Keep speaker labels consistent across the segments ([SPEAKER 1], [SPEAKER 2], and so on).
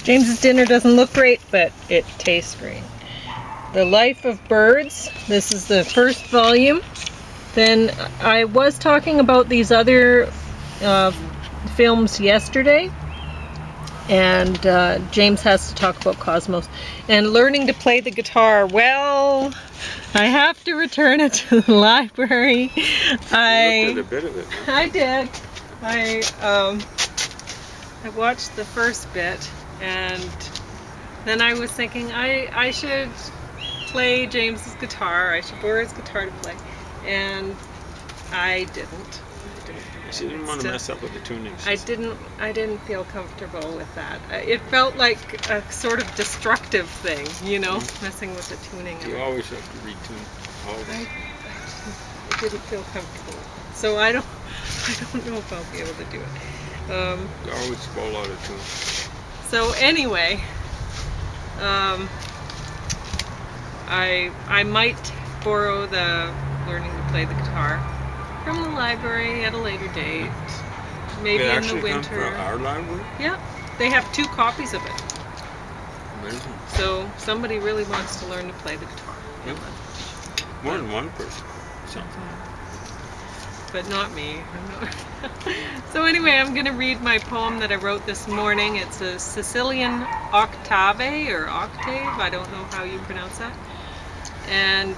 [SPEAKER 1] James's dinner doesn't look great, but it tastes great. The Life of Birds. This is the first volume. Then I was talking about these other films yesterday, and James has to talk about Cosmos. And learning to play the guitar. Well, I have to return it to the library.
[SPEAKER 2] I looked at a bit of it.
[SPEAKER 1] I did. I watched the first bit, and then I was thinking I should play James's guitar. I should borrow his guitar to play, and I didn't.
[SPEAKER 2] She didn't want to mess up with the tuning.
[SPEAKER 1] I didn't feel comfortable with that. It felt like a sort of destructive thing, you know, messing with the tuning.
[SPEAKER 2] You always have to retune.
[SPEAKER 1] I didn't feel comfortable. So I don't know if I'll be able to do it.
[SPEAKER 2] You always fall out of tune.
[SPEAKER 1] So anyway, I might borrow the learning to play the guitar from the library at a later date. Maybe in the winter.
[SPEAKER 2] Come from our library?
[SPEAKER 1] Yeah, they have 2 copies of it.
[SPEAKER 2] Amazing.
[SPEAKER 1] So somebody really wants to learn to play the guitar.
[SPEAKER 2] Yep. More than one person. Something.
[SPEAKER 1] But not me. So anyway, I'm going to read my poem that I wrote this morning. It's a Sicilian Octave or Octave. I don't know how you pronounce that. And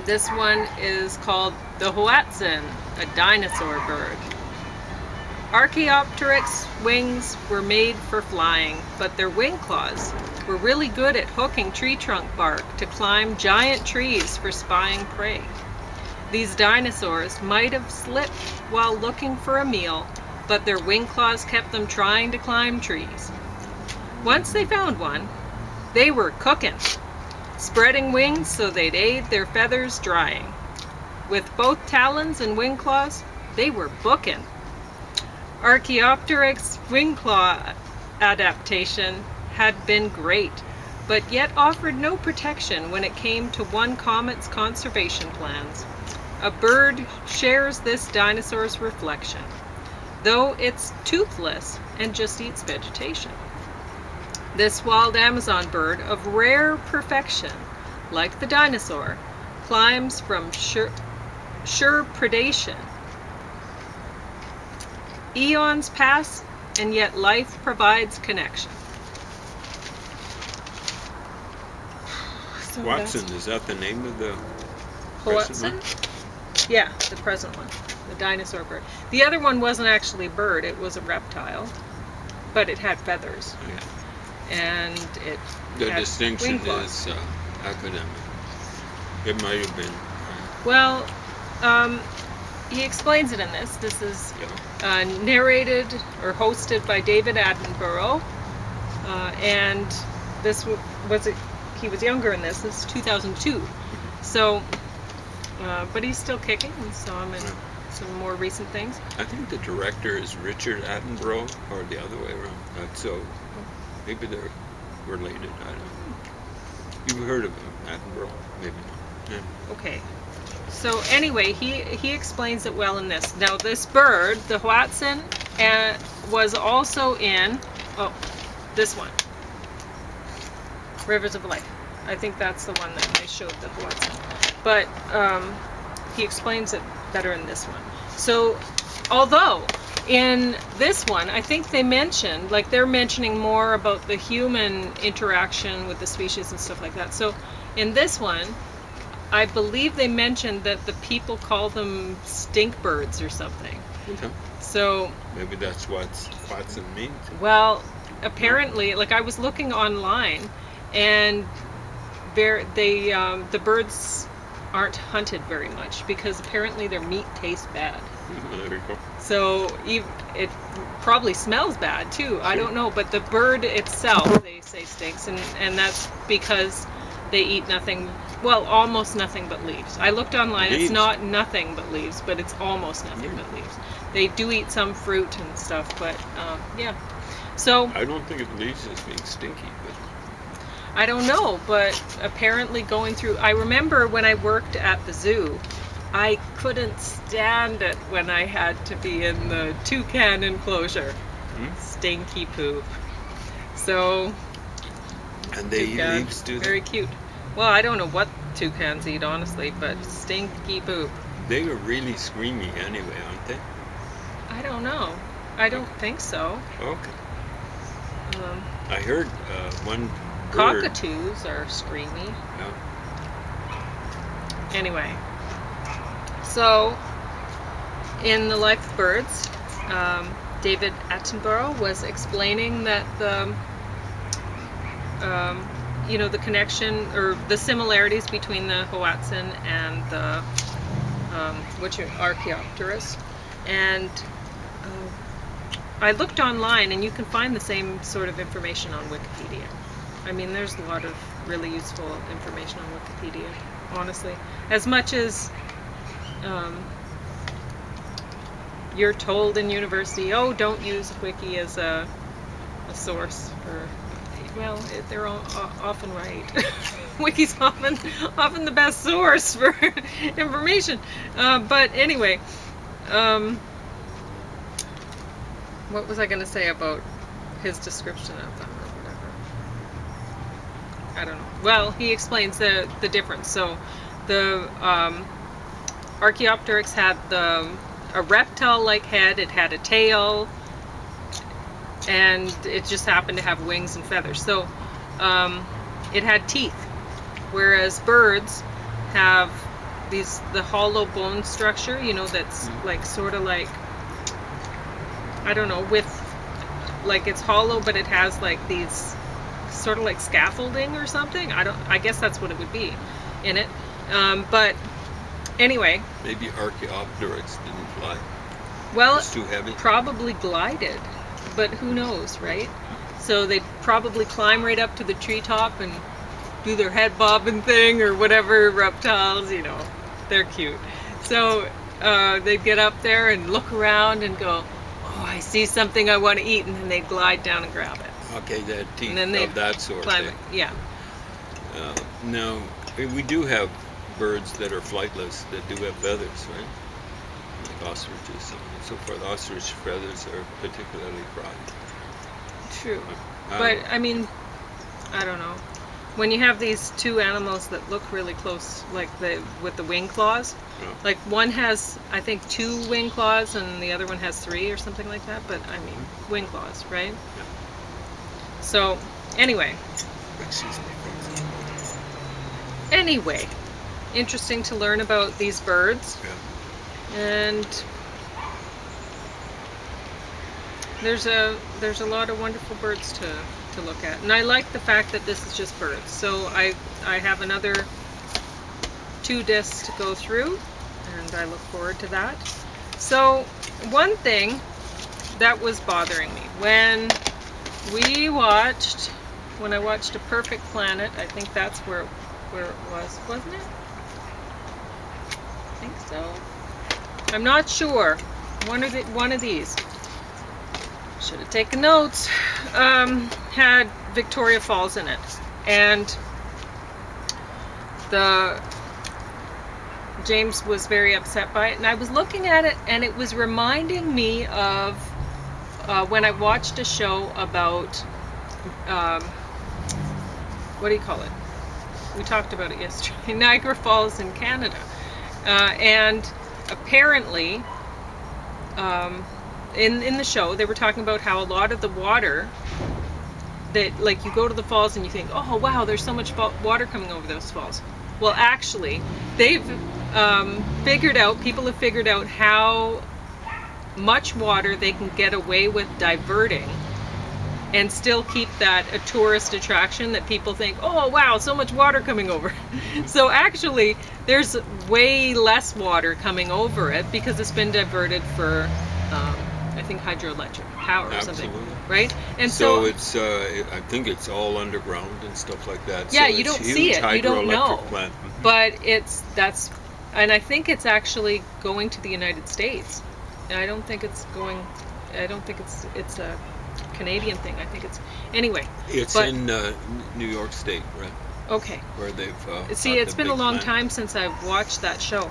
[SPEAKER 1] this one is called the Hoatzin, a dinosaur bird. Archaeopteryx wings were made for flying, but their wing claws were really good at hooking tree trunk bark to climb giant trees for spying prey. These dinosaurs might have slipped while looking for a meal, but their wing claws kept them trying to climb trees. Once they found one, they were cooking, spreading wings so they'd aid their feathers drying. With both talons and wing claws, they were booking. Archaeopteryx wing claw adaptation had been great, but yet offered no protection when it came to one comet's conservation plans. A bird shares this dinosaur's reflection, though it's toothless and just eats vegetation. This wild Amazon bird of rare perfection, like the dinosaur, climbs from sure predation. Eons pass, and yet life provides connection. So
[SPEAKER 2] Hoatzin, is that the name of the
[SPEAKER 1] Hoatzin? Yeah, the present one, the dinosaur bird. The other one wasn't actually a bird, it was a reptile, but it had feathers.
[SPEAKER 2] Yeah.
[SPEAKER 1] And it
[SPEAKER 2] The
[SPEAKER 1] had
[SPEAKER 2] distinction
[SPEAKER 1] wing claws.
[SPEAKER 2] is academic. It might have been.
[SPEAKER 1] Well, he explains it in this. This is narrated or hosted by David Attenborough, and this he was younger in this. This is 2002. So, but he's still kicking, and saw him in some more recent things.
[SPEAKER 2] I think the director is Richard Attenborough, or the other way around. So maybe they're related. I don't know. You've heard of him, Attenborough? Maybe not. Yeah.
[SPEAKER 1] Okay. So anyway, he explains it well in this. Now this bird, the Hoatzin, was also in this one, Rivers of Life. I think that's the one that I showed the Hoatzin. But he explains it better in this one. So although in this one, I think they mentioned, like they're mentioning more about the human interaction with the species and stuff like that. So in this one, I believe they mentioned that the people call them stink birds or something.
[SPEAKER 2] Okay.
[SPEAKER 1] So
[SPEAKER 2] maybe that's what Hoatzin means.
[SPEAKER 1] Well, apparently, like I was looking online, and the birds aren't hunted very much because apparently their meat tastes bad.
[SPEAKER 2] There you go.
[SPEAKER 1] So it probably smells bad too. I don't know, but the bird itself, they say stinks, and that's because they eat nothing. Well, almost nothing but leaves. I looked online.
[SPEAKER 2] Leaves.
[SPEAKER 1] It's not nothing but leaves, but it's almost nothing but leaves. They do eat some fruit and stuff, but yeah. So
[SPEAKER 2] I don't think it leaves as being stinky, but
[SPEAKER 1] I don't know. But apparently, going through, I remember when I worked at the zoo, I couldn't stand it when I had to be in the toucan enclosure. Stinky poop. So
[SPEAKER 2] And they eat
[SPEAKER 1] toucan,
[SPEAKER 2] leaves, do they?
[SPEAKER 1] very cute. Well, I don't know what toucans eat, honestly, but stinky poop.
[SPEAKER 2] They are really screamy anyway, aren't they?
[SPEAKER 1] I don't know. I don't think so.
[SPEAKER 2] Okay.
[SPEAKER 1] Um,
[SPEAKER 2] I heard one bird.
[SPEAKER 1] Cockatoos are screamy.
[SPEAKER 2] Yeah.
[SPEAKER 1] Anyway, so in The Life of Birds, David Attenborough was explaining that the the connection or the similarities between the Hoatzin and the Archaeopteryx, and I looked online, and you can find the same sort of information on Wikipedia. I mean, there's a lot of really useful information on Wikipedia, honestly. As much as you're told in university, oh, don't use Wiki as a source for, well, they're often right. Wiki's often the best source for information. But anyway, what was I going to say about his description of them or whatever? I don't know. Well, he explains the difference. So the Archaeopteryx had a reptile-like head. It had a tail, and it just happened to have wings and feathers. So it had teeth, whereas birds have the hollow bone structure, that's like sort of like, I don't know, with like it's hollow, but it has like these sort of like scaffolding or something. I guess that's what it would be in it. But anyway.
[SPEAKER 2] Maybe Archaeopteryx didn't fly.
[SPEAKER 1] Well,
[SPEAKER 2] it's too heavy.
[SPEAKER 1] Probably glided, but who knows, right? So they'd probably climb right up to the treetop and do their head bobbing thing or whatever reptiles, they're cute. So they'd get up there and look around and go, oh, I see something I want to eat, and then they'd glide down and grab it.
[SPEAKER 2] Okay, they had teeth
[SPEAKER 1] And then
[SPEAKER 2] of that sort.
[SPEAKER 1] Climb it. Yeah.
[SPEAKER 2] Now, we do have birds that are flightless that do have feathers, right? Like ostriches and so forth. Ostrich feathers are particularly prized.
[SPEAKER 1] True. But, I mean, I don't know. When you have these two animals that look really close, like with the wing claws, like one has, I think, 2 wing claws and the other one has 3 or something like that, but I mean, wing claws, right?
[SPEAKER 2] Yeah.
[SPEAKER 1] So, anyway.
[SPEAKER 2] Excuse me.
[SPEAKER 1] Anyway, interesting to learn about these birds.
[SPEAKER 2] Yeah.
[SPEAKER 1] And there's a lot of wonderful birds to look at. And I like the fact that this is just birds. So I have another 2 discs to go through, and I look forward to that. So one thing that was bothering me when I watched A Perfect Planet, I think that's where it was, wasn't it? I think so. I'm not sure. One of these. Should have taken notes. Had Victoria Falls in it, and James was very upset by it, and I was looking at it, and it was reminding me of when I watched a show about what do you call it? We talked about it yesterday. Niagara Falls in Canada, and apparently. In the show, they were talking about how a lot of the water that, like, you go to the falls and you think, oh wow, there's so much water coming over those falls. Well, actually, people have figured out how much water they can get away with diverting and still keep that a tourist attraction that people think, oh wow, so much water coming over. So actually, there's way less water coming over it because it's been diverted for I think hydroelectric power or something, right? And so
[SPEAKER 2] it's I think it's all underground and stuff like that.
[SPEAKER 1] Yeah,
[SPEAKER 2] so
[SPEAKER 1] you don't see it, you don't know.
[SPEAKER 2] Plant.
[SPEAKER 1] But and I think it's actually going to the United States. And I don't think it's a Canadian thing. I think it's anyway.
[SPEAKER 2] It's in New York State, right?
[SPEAKER 1] Okay.
[SPEAKER 2] Where they've
[SPEAKER 1] see, it's been a long time since I've watched that show.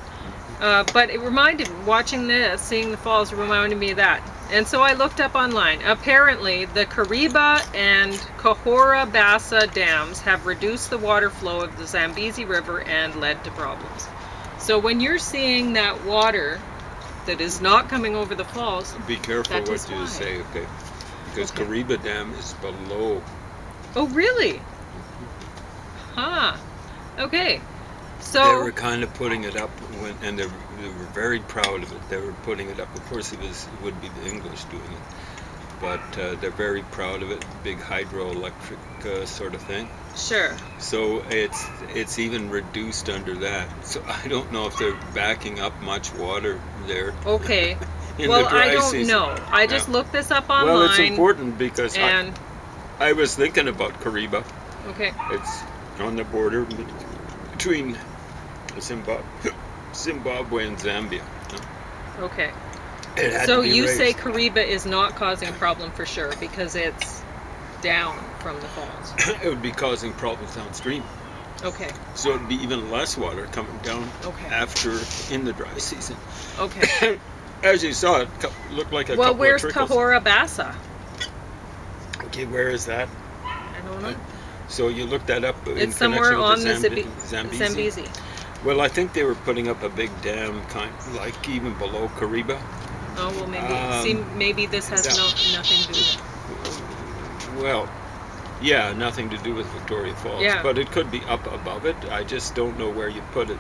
[SPEAKER 1] But it reminded me, watching this, seeing the falls reminded me of that. And so I looked up online. Apparently, the Kariba and Cahora Bassa dams have reduced the water flow of the Zambezi River and led to problems. So when you're seeing that water that is not coming over the falls,
[SPEAKER 2] Be careful
[SPEAKER 1] that is
[SPEAKER 2] what you
[SPEAKER 1] why.
[SPEAKER 2] say, okay? Because
[SPEAKER 1] Okay.
[SPEAKER 2] Kariba Dam is below.
[SPEAKER 1] Oh, really? Huh. Okay.
[SPEAKER 2] They
[SPEAKER 1] So,
[SPEAKER 2] were kind of putting it up, and they were very proud of it. They were putting it up. Of course, it would be the English doing it, but they're very proud of it. Big hydroelectric sort of thing.
[SPEAKER 1] sure.
[SPEAKER 2] So it's even reduced under that. So I don't know if they're backing up much water there.
[SPEAKER 1] Okay.
[SPEAKER 2] In
[SPEAKER 1] Well,
[SPEAKER 2] the dry
[SPEAKER 1] I don't
[SPEAKER 2] season.
[SPEAKER 1] know. I just
[SPEAKER 2] Yeah.
[SPEAKER 1] looked this up online.
[SPEAKER 2] Well, it's important because
[SPEAKER 1] And,
[SPEAKER 2] I was thinking about Kariba.
[SPEAKER 1] okay.
[SPEAKER 2] It's on the border between Zimbabwe and Zambia.
[SPEAKER 1] Okay.
[SPEAKER 2] It had
[SPEAKER 1] So
[SPEAKER 2] to be
[SPEAKER 1] you say
[SPEAKER 2] raised.
[SPEAKER 1] Kariba is not causing a problem for sure because it's down from the falls.
[SPEAKER 2] It would be causing problems downstream.
[SPEAKER 1] Okay.
[SPEAKER 2] So it'd be even less water coming down
[SPEAKER 1] Okay.
[SPEAKER 2] after in the dry season.
[SPEAKER 1] Okay.
[SPEAKER 2] As you saw, it looked like a
[SPEAKER 1] Well,
[SPEAKER 2] couple
[SPEAKER 1] where's
[SPEAKER 2] of trickles.
[SPEAKER 1] Cahora Bassa?
[SPEAKER 2] Okay, where is that?
[SPEAKER 1] I don't know.
[SPEAKER 2] So you looked that up in
[SPEAKER 1] It's somewhere
[SPEAKER 2] connection
[SPEAKER 1] on
[SPEAKER 2] with
[SPEAKER 1] the
[SPEAKER 2] Zambezi?
[SPEAKER 1] Zambezi.
[SPEAKER 2] Well, I think they were putting up a big dam, like even below Kariba.
[SPEAKER 1] Oh well, maybe this has
[SPEAKER 2] that-
[SPEAKER 1] nothing to do with it.
[SPEAKER 2] Well, yeah, nothing to do with Victoria Falls,
[SPEAKER 1] Yeah.
[SPEAKER 2] but it could be up above it. I just don't know where you put it.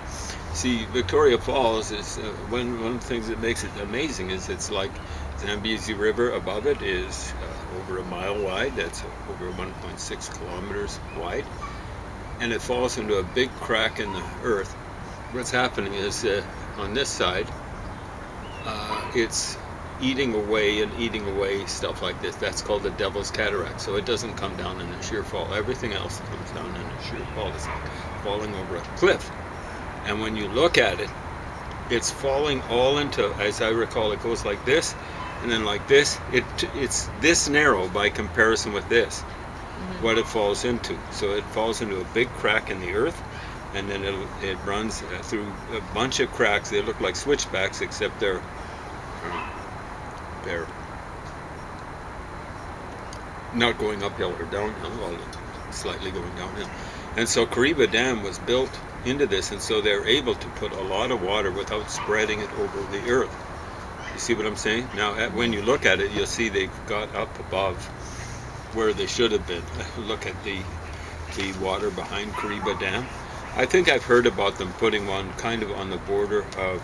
[SPEAKER 2] See, Victoria Falls is one of the things that makes it amazing is it's like Zambezi River above it is over a mile wide. That's over 1.6 kilometers wide, and it falls into a big crack in the earth. What's happening is on this side, it's eating away stuff like this. That's called the Devil's Cataract. So it doesn't come down in a sheer fall. Everything else comes down in a sheer fall. It's falling over a cliff. And when you look at it, it's falling all into, as I recall, it goes like this, and then like this. It's this narrow by comparison with this, what it falls into. So it falls into a big crack in the earth, and then it runs through a bunch of cracks. They look like switchbacks, except they're not going uphill or downhill, well, slightly going downhill. And so Kariba Dam was built into this, and so they're able to put a lot of water without spreading it over the earth. You see what I'm saying? Now, when you look at it, you'll see they've got up above where they should have been. Look at the water behind Kariba Dam. I think I've heard about them putting one kind of on the border of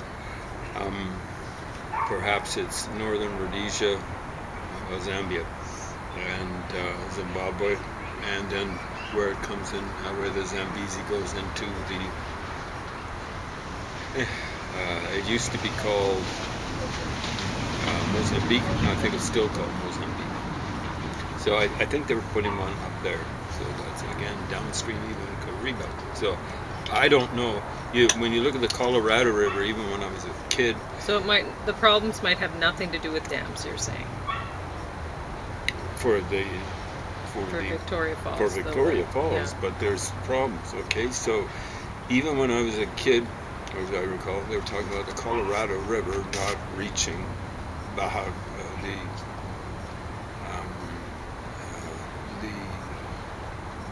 [SPEAKER 2] perhaps it's northern Rhodesia, Zambia, and Zimbabwe, and then where it comes in, where the Zambezi goes into the, it used to be called Mozambique. I think it's still called Mozambique. So I think they were putting one up there. So that's again downstream even Kariba. So I don't know. When you look at the Colorado River, even when I was a kid.
[SPEAKER 1] So the problems might have nothing to do with dams. You're saying
[SPEAKER 2] For
[SPEAKER 1] Victoria Falls.
[SPEAKER 2] For Victoria Falls,
[SPEAKER 1] Yeah.
[SPEAKER 2] but there's problems. Okay, so even when I was a kid, as I recall, they were talking about the Colorado River not reaching Baja, the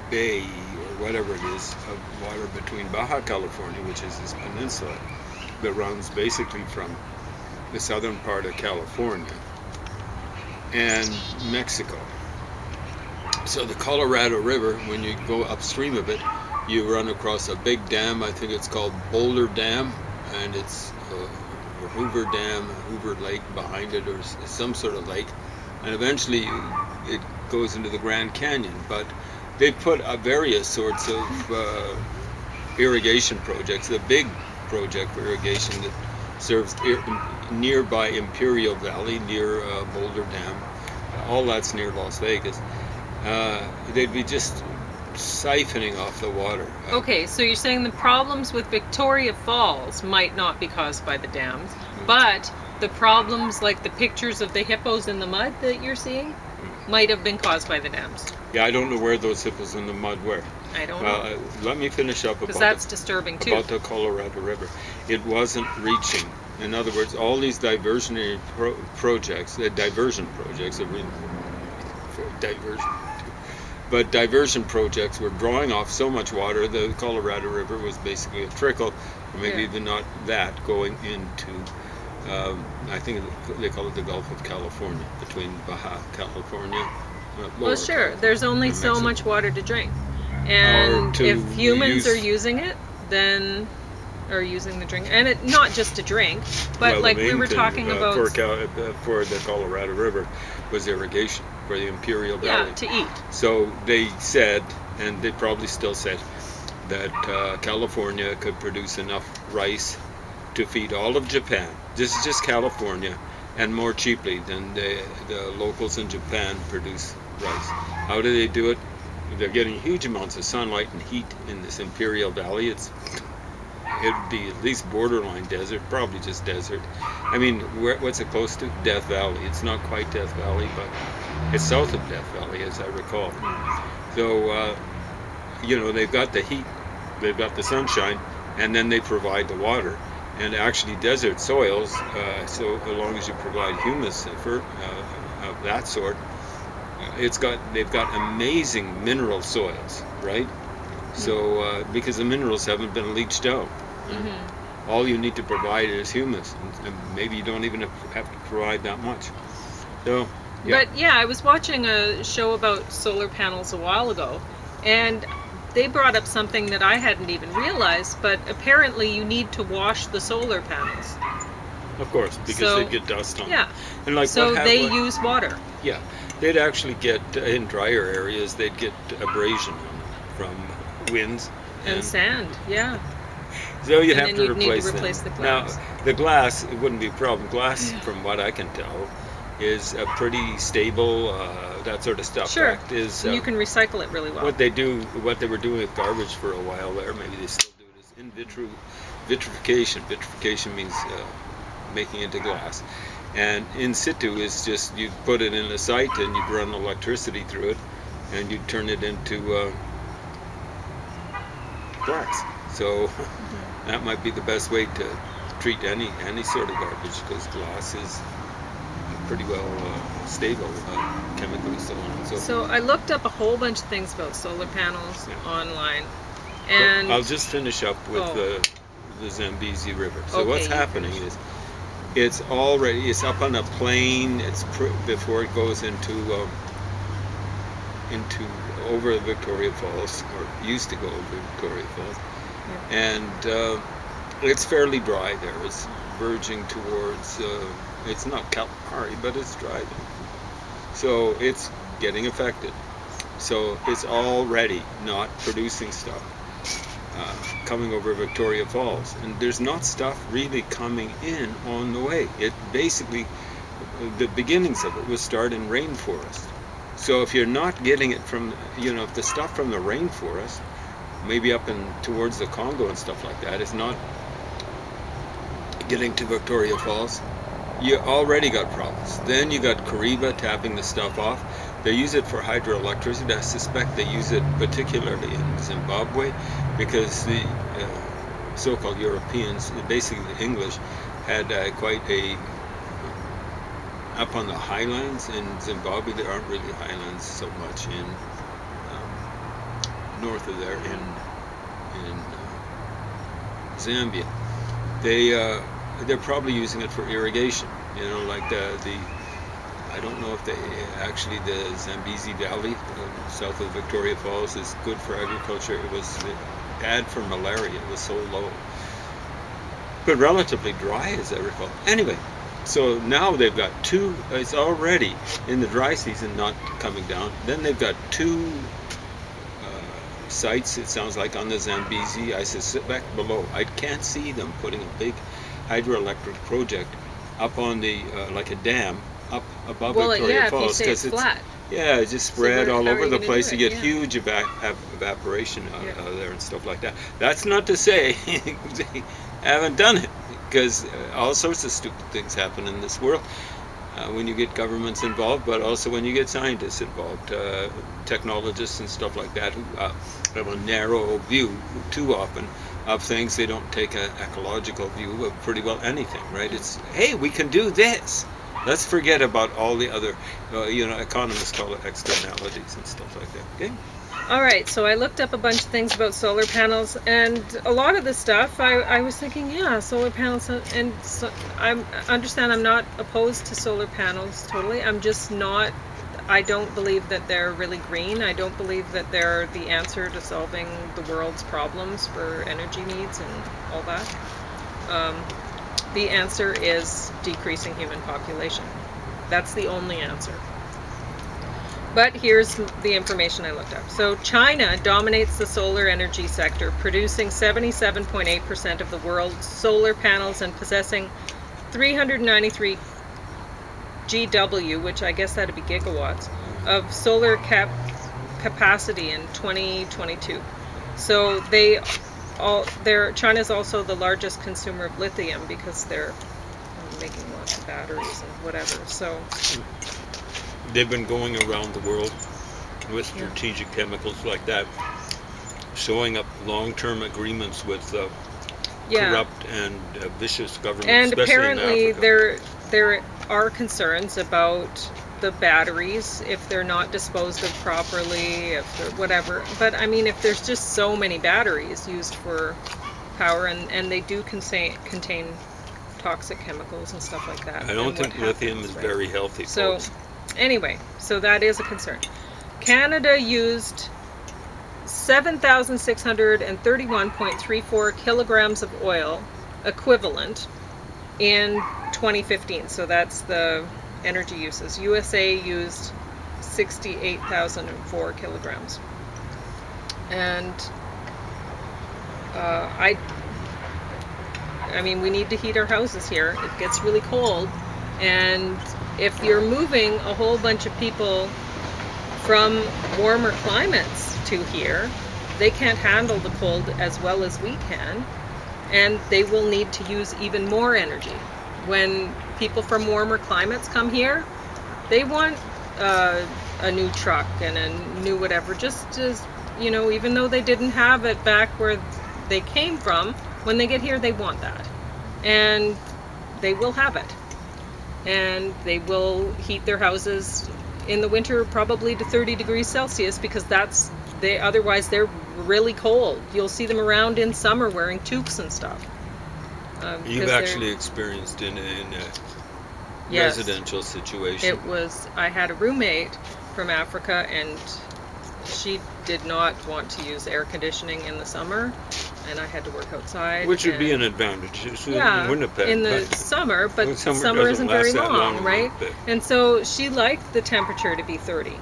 [SPEAKER 2] bay or whatever it is of water between Baja California, which is this peninsula that runs basically from the southern part of California and Mexico. So the Colorado River, when you go upstream of it, you run across a big dam. I think it's called Boulder Dam, and it's a Hoover Dam, Hoover Lake behind it, or some sort of lake. And eventually it goes into the Grand Canyon. But they put various sorts of irrigation projects. The big project for irrigation that serves nearby Imperial Valley, near Boulder Dam. All that's near Las Vegas. They'd be just siphoning off the water.
[SPEAKER 1] Okay, so you're saying the problems with Victoria Falls might not be caused by the dams, but the problems like the pictures of the hippos in the mud that you're seeing might have been caused by the dams.
[SPEAKER 2] Yeah, I don't know where those hippos in the mud were.
[SPEAKER 1] I don't know.
[SPEAKER 2] Let me finish up
[SPEAKER 1] Because that's disturbing too.
[SPEAKER 2] about the Colorado River. It wasn't reaching In other words, all these diversionary projects, diversion projects, diversion, but diversion projects were drawing off so much water. The Colorado River was basically a trickle, or maybe even not that, going into, I think they call it the Gulf of California, between Baja California.
[SPEAKER 1] Well, sure.
[SPEAKER 2] California,
[SPEAKER 1] There's only so
[SPEAKER 2] Mexico.
[SPEAKER 1] much water to drink, and
[SPEAKER 2] to
[SPEAKER 1] if humans
[SPEAKER 2] use-
[SPEAKER 1] are using it, then are using the drink, and it not just to drink, but
[SPEAKER 2] Well,
[SPEAKER 1] like
[SPEAKER 2] the
[SPEAKER 1] we
[SPEAKER 2] main
[SPEAKER 1] were
[SPEAKER 2] thing,
[SPEAKER 1] talking about,
[SPEAKER 2] for the Colorado River was irrigation for the Imperial Valley.
[SPEAKER 1] yeah, to eat.
[SPEAKER 2] So they said, and they probably still said, that California could produce enough rice to feed all of Japan. This is just California, and more cheaply than the locals in Japan produce rice. How do they do it? They're getting huge amounts of sunlight and heat in this Imperial Valley. It'd be at least borderline desert, probably just desert. I mean, what's it close to? Death Valley. It's not quite Death Valley, but it's south of Death Valley, as I recall. So, they've got the heat, they've got the sunshine, and then they provide the water. And actually, desert soils, so as long as you provide humus of that sort, they've got amazing mineral soils, right? So, because the minerals haven't been leached out.
[SPEAKER 1] Mm-hmm.
[SPEAKER 2] All you need to provide is humus, and maybe you don't even have to provide that much. So, yeah.
[SPEAKER 1] But yeah, I was watching a show about solar panels a while ago, and they brought up something that I hadn't even realized, but apparently you need to wash the solar panels.
[SPEAKER 2] Of course, because
[SPEAKER 1] So,
[SPEAKER 2] they get dust on
[SPEAKER 1] Yeah.
[SPEAKER 2] them. And like
[SPEAKER 1] So
[SPEAKER 2] what
[SPEAKER 1] they use water.
[SPEAKER 2] Yeah, they'd actually get, in drier areas, they'd get abrasion from winds.
[SPEAKER 1] And sand, yeah.
[SPEAKER 2] So you'd
[SPEAKER 1] and
[SPEAKER 2] have
[SPEAKER 1] then
[SPEAKER 2] to
[SPEAKER 1] you'd need to
[SPEAKER 2] replace them.
[SPEAKER 1] replace the glass.
[SPEAKER 2] Now, the glass, it wouldn't be a problem. Glass, from what I can tell, is a pretty stable, that sort of stuff.
[SPEAKER 1] Sure.
[SPEAKER 2] Fact is,
[SPEAKER 1] And you can recycle it really well.
[SPEAKER 2] what they were doing with garbage for a while there, maybe they still do it, is in vitro vitrification. Vitrification means making into glass. And in situ is just, you put it in a site and you run electricity through it, and you turn it into glass. So that might be the best way to treat any sort of garbage, because glass is pretty well stable chemically, so on and so forth.
[SPEAKER 1] So I looked up a whole bunch of things about solar panels
[SPEAKER 2] Yeah.
[SPEAKER 1] online,
[SPEAKER 2] But
[SPEAKER 1] and
[SPEAKER 2] I'll just finish up with
[SPEAKER 1] Oh.
[SPEAKER 2] the Zambezi River. So
[SPEAKER 1] Okay,
[SPEAKER 2] what's
[SPEAKER 1] you
[SPEAKER 2] happening
[SPEAKER 1] finish.
[SPEAKER 2] is it's up on a plain. It's before it goes into over Victoria Falls, or used to go over Victoria Falls, and it's fairly dry there. It's verging towards. It's not Kalahari, but it's dry there. So it's getting affected. So it's already not producing stuff coming over Victoria Falls, and there's not stuff really coming in on the way. It basically, the beginnings of it will start in rainforest. So if you're not getting it from, if the stuff from the rainforest, maybe up and towards the Congo and stuff like that, is not getting to Victoria Falls, you already got problems. Then you got Kariba tapping the stuff off. They use it for hydroelectricity. I suspect they use it particularly in Zimbabwe, because the so-called Europeans, basically the English, had quite a up on the highlands in Zimbabwe. There aren't really highlands so much in north of there in Zambia. They're probably using it for irrigation. Like I don't know if the Zambezi Valley south of Victoria Falls is good for agriculture. It was bad for malaria. It was so low, but relatively dry, as I recall. Anyway, so now they've got two. It's already in the dry season not coming down. Then they've got two sites, it sounds like, on the Zambezi. I suspect below. I can't see them putting a big hydroelectric project up on the like a dam up above Victoria Falls,
[SPEAKER 1] because it's flat.
[SPEAKER 2] Yeah, it's just spread all
[SPEAKER 1] how are
[SPEAKER 2] over
[SPEAKER 1] you
[SPEAKER 2] the
[SPEAKER 1] gonna
[SPEAKER 2] place.
[SPEAKER 1] do
[SPEAKER 2] You
[SPEAKER 1] it?
[SPEAKER 2] get
[SPEAKER 1] Yeah.
[SPEAKER 2] huge evaporation out of there and stuff like that. That's not to say they haven't done it, because all sorts of stupid things happen in this world when you get governments involved, but also when you get scientists involved, technologists and stuff like that, who have a narrow view too often of things. They don't take an ecological view of pretty well anything, right? It's, hey, we can do this. Let's forget about all the other, economists call it externalities and stuff like that. Okay.
[SPEAKER 1] All right, so I looked up a bunch of things about solar panels, and a lot of the stuff I was thinking, yeah, solar panels, and so I understand I'm not opposed to solar panels totally. I'm just not. I don't believe that they're really green. I don't believe that they're the answer to solving the world's problems for energy needs and all that. The answer is decreasing human population. That's the only answer. But here's the information I looked up. So China dominates the solar energy sector, producing 77.8% of the world's solar panels and possessing 393 GW, which I guess that'd be gigawatts, of solar capacity in 2022. So China's also the largest consumer of lithium because they're making lots of batteries and whatever. So
[SPEAKER 2] they've been going around the world with strategic chemicals like that, showing up long-term agreements with corrupt and vicious governments,
[SPEAKER 1] and
[SPEAKER 2] especially
[SPEAKER 1] apparently
[SPEAKER 2] in Africa.
[SPEAKER 1] there are concerns about the batteries if they're not disposed of properly, if they're whatever. But I mean, if there's just so many batteries used for power, and they do contain toxic chemicals and stuff like that.
[SPEAKER 2] I don't think lithium is very healthy.
[SPEAKER 1] So
[SPEAKER 2] folks.
[SPEAKER 1] Anyway, so that is a concern. Canada used 7,631.34 kilograms of oil equivalent in 2015. So that's the energy uses. USA used 68,004 kilograms. And I mean, we need to heat our houses here. It gets really cold. And if you're moving a whole bunch of people from warmer climates to here, they can't handle the cold as well as we can, and they will need to use even more energy. When people from warmer climates come here, they want a new truck and a new whatever, just as, even though they didn't have it back where they came from, when they get here, they want that. And they will have it. And they will heat their houses in the winter probably to 30 degrees Celsius because otherwise they're really cold. You'll see them around in summer wearing toques and stuff.
[SPEAKER 2] You've actually experienced in a residential situation.
[SPEAKER 1] I had a roommate from Africa, and she did not want to use air conditioning in the summer, and I had to work outside.
[SPEAKER 2] Which would be an advantage.
[SPEAKER 1] Yeah,
[SPEAKER 2] in Winnipeg,
[SPEAKER 1] in the summer, but summer isn't very long, right? And so she liked the temperature to be 30.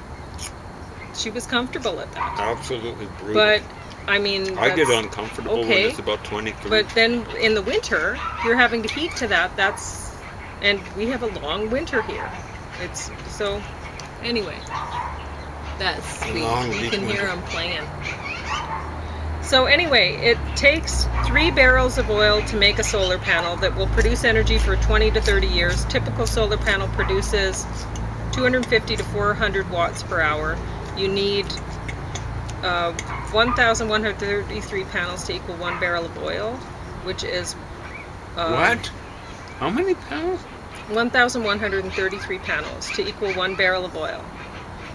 [SPEAKER 1] She was comfortable at that.
[SPEAKER 2] Absolutely brutal.
[SPEAKER 1] But, I mean,
[SPEAKER 2] I get uncomfortable when it's about 23.
[SPEAKER 1] But then in the winter, you're having to heat to that. And we have a long winter here. Anyway. That's sweet. You can hear them playing. So anyway, it takes 3 barrels of oil to make a solar panel that will produce energy for 20 to 30 years. Typical solar panel produces 250 to 400 watts per hour. You need 1,133 panels to equal 1 barrel of oil, which is...
[SPEAKER 2] what? How many panels?
[SPEAKER 1] 1,133 panels to equal 1 barrel of oil.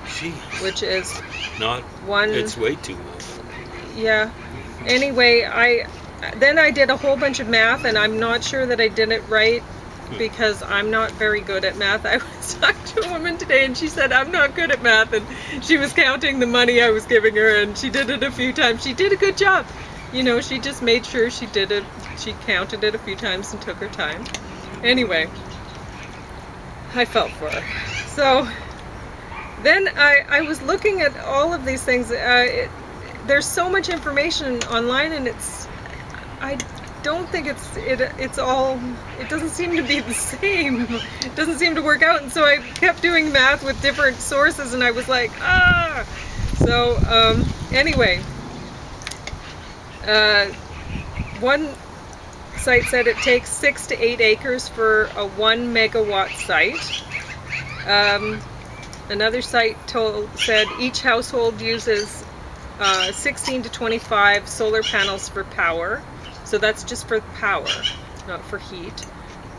[SPEAKER 2] Jeez.
[SPEAKER 1] Which is
[SPEAKER 2] not
[SPEAKER 1] one.
[SPEAKER 2] It's way too much.
[SPEAKER 1] Yeah. Anyway, I did a whole bunch of math, and I'm not sure that I did it right because I'm not very good at math. I was talking to a woman today, and she said I'm not good at math, and she was counting the money I was giving her, and she did it a few times. She did a good job. She just made sure she did it. She counted it a few times and took her time. Anyway, I felt for her. So then I was looking at all of these things. There's so much information online, and I don't think it's all. It doesn't seem to be the same. It doesn't seem to work out, and so I kept doing math with different sources, and I was like, ah. So anyway, one site said it takes 6 to 8 acres for a 1 megawatt site. Another site said each household uses 16 to 25 solar panels for power. So that's just for power, not for heat.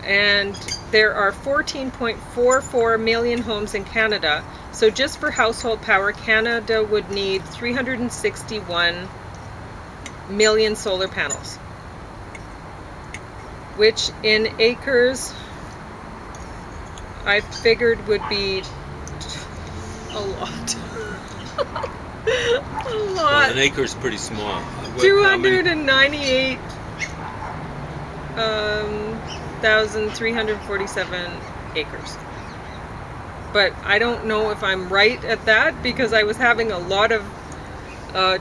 [SPEAKER 1] And there are 14.44 million homes in Canada. So just for household power, Canada would need 361 million solar panels, which in acres I figured would be a lot. A lot.
[SPEAKER 2] Well, an acre is pretty small.
[SPEAKER 1] 298,347 acres. But I don't know if I'm right at that because I was having a lot of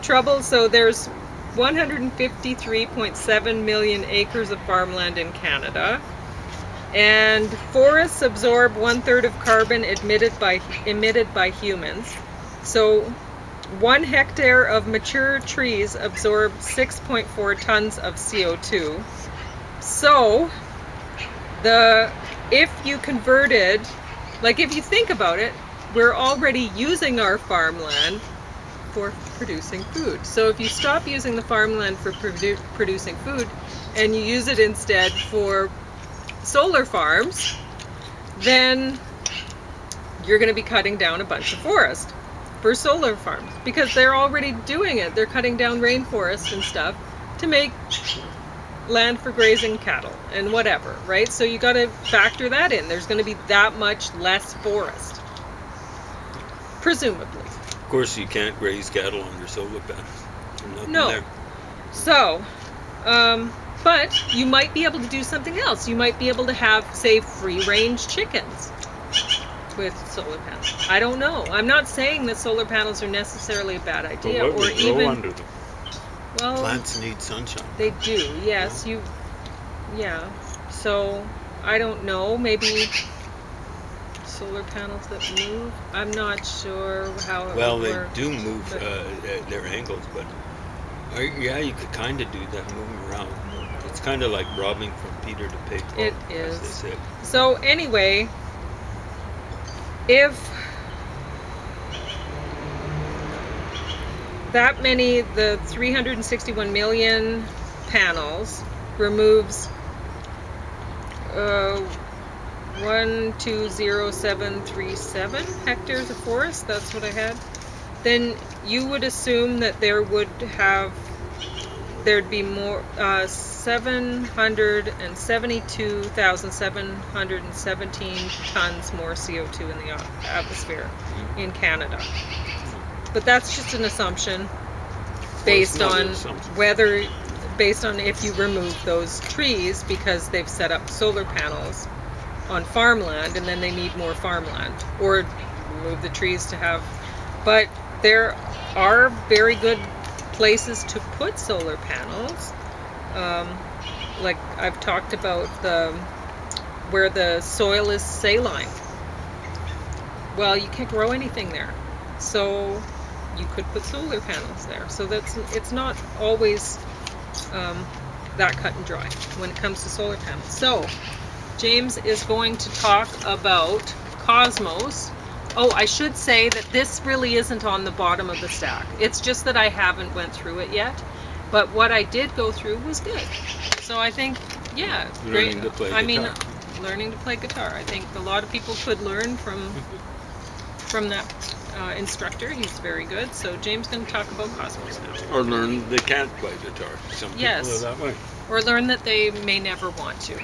[SPEAKER 1] trouble. So there's 153.7 million acres of farmland in Canada. And forests absorb 1/3 of carbon emitted by humans. So 1 hectare of mature trees absorb 6.4 tons of CO2. So if you converted, like if you think about it, we're already using our farmland for producing food. So if you stop using the farmland for producing food and you use it instead for solar farms, then you're going to be cutting down a bunch of forest for solar farms because they're already doing it. They're cutting down rainforests and stuff to make land for grazing cattle and whatever, right? So you got to factor that in. There's going to be that much less forest, presumably.
[SPEAKER 2] Of course, you can't graze cattle under solar panels.
[SPEAKER 1] No.
[SPEAKER 2] There.
[SPEAKER 1] So, but you might be able to do something else. You might be able to have, say, free-range chickens with solar panels. I don't know. I'm not saying that solar panels are necessarily a bad idea,
[SPEAKER 3] But what would grow under them?
[SPEAKER 1] Well,
[SPEAKER 2] Plants need sunshine.
[SPEAKER 1] they do. Yes, yeah. So I don't know. Maybe solar panels that move. I'm not sure how it
[SPEAKER 2] Well,
[SPEAKER 1] would
[SPEAKER 2] they
[SPEAKER 1] work.
[SPEAKER 2] do move
[SPEAKER 1] but-
[SPEAKER 2] their angles, but yeah, you could kind of do that, moving around. It's kind of like robbing from Peter to pay Paul,
[SPEAKER 1] It
[SPEAKER 2] as
[SPEAKER 1] is.
[SPEAKER 2] they say.
[SPEAKER 1] So anyway, if that many, the 361 million panels removes 120737 hectares of forest, that's what I had, then you would assume that there'd be more 772,717 tons more CO2 in the atmosphere in Canada. But that's just an assumption based
[SPEAKER 3] not an
[SPEAKER 1] on
[SPEAKER 3] assumption.
[SPEAKER 1] based on if you remove those trees because they've set up solar panels on farmland and then they need more farmland, or remove the trees to have. But there are very good places to put solar panels. Like I've talked about where the soil is saline. Well, you can't grow anything there, so you could put solar panels there. So it's not always that cut and dry when it comes to solar panels. So James is going to talk about Cosmos. Oh, I should say that this really isn't on the bottom of the stack. It's just that I haven't went through it yet. But what I did go through was good. So I think, yeah,
[SPEAKER 2] Learning
[SPEAKER 1] great.
[SPEAKER 2] to play
[SPEAKER 1] I mean,
[SPEAKER 2] guitar.
[SPEAKER 1] learning to play guitar. I think a lot of people could learn from that instructor. He's very good. So James is going to talk about Cosmos now.
[SPEAKER 3] Or learn
[SPEAKER 2] They can't play guitar.
[SPEAKER 3] some people
[SPEAKER 1] Yes.
[SPEAKER 3] are that way.
[SPEAKER 1] Or learn that they may never want to.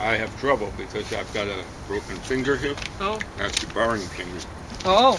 [SPEAKER 3] I have trouble because I've got a broken finger here.
[SPEAKER 1] Oh.
[SPEAKER 3] Actually, barring finger.
[SPEAKER 1] Oh.